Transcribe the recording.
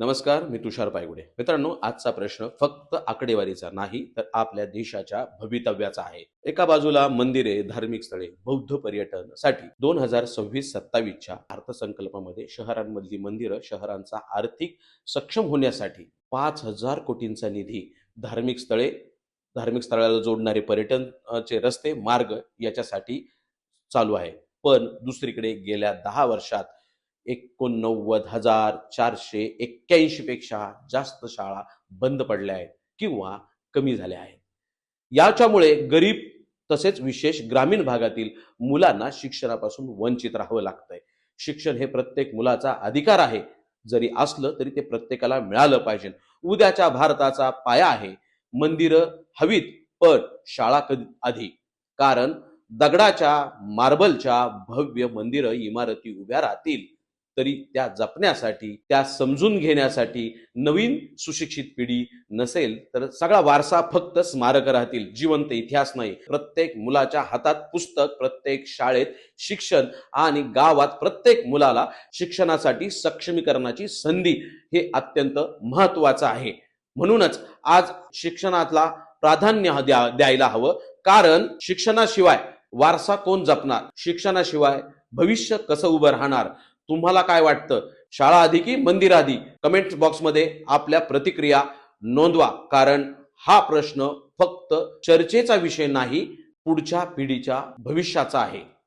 नमस्कार, मी तुषार पायगुडे. मित्रांनो, आजचा प्रश्न फक्त आकडेवारीचा नाही, तर आपल्या देशाच्या भवितव्याचा आहे. एका बाजूला मंदिरे, धार्मिक स्थळे, बौद्ध पर्यटनासाठी 2026-27च्या अर्थसंकल्पामध्ये शहरांमधली मंदिरं, शहरांचा आर्थिक सक्षम होण्यासाठी 5,000 कोटींचा निधी, धार्मिक स्थळे, धार्मिक स्थळाला जोडणारे पर्यटनचे रस्ते, मार्ग याच्यासाठी चालू आहे. पण दुसरीकडे गेल्या 10 वर्षात 89,481 पेक्षा जास्त शाळा बंद पडल्या आहेत किंवा कमी झाल्या आहेत. याच्यामुळे गरीब तसेच विशेष ग्रामीण भागातील मुलांना शिक्षणापासून वंचित राहावं लागतंय. शिक्षण हे प्रत्येक मुलाचा अधिकार आहे. जरी असलं तरी ते प्रत्येकाला मिळालं पाहिजे. उद्याच्या भारताचा पाया आहे. मंदिरं हवीत, पण शाळा कधी आधी. कारण दगडाच्या, मार्बलच्या भव्य मंदिरं, इमारती उभ्या राहतील, तरी त्या जपण्यासाठी, त्या समजून घेण्यासाठी नवीन सुशिक्षित पिढी नसेल, तर सगळा वारसा फक्त स्मारक राहतील, जिवंत इतिहास नाही. प्रत्येक मुलाच्या हातात पुस्तक, प्रत्येक शाळेत शिक्षण आणि गावात प्रत्येक मुलाला शिक्षणासाठी सक्षमीकरणाची संधी हे अत्यंत महत्वाचं आहे. म्हणूनच आज शिक्षणाला प्राधान्य द्यायला हवं. कारण शिक्षणाशिवाय वारसा कोण जपणार? शिक्षणाशिवाय भविष्य कसं उभं राहणार? तुम्हाला काय वाटतं? शाळा आधी की मंदिर आधी? कमेंट बॉक्समध्ये आपल्या प्रतिक्रिया नोंदवा. कारण हा प्रश्न फक्त चर्चेचा विषय नाही, पुढच्या पिढीच्या भविष्याचा आहे.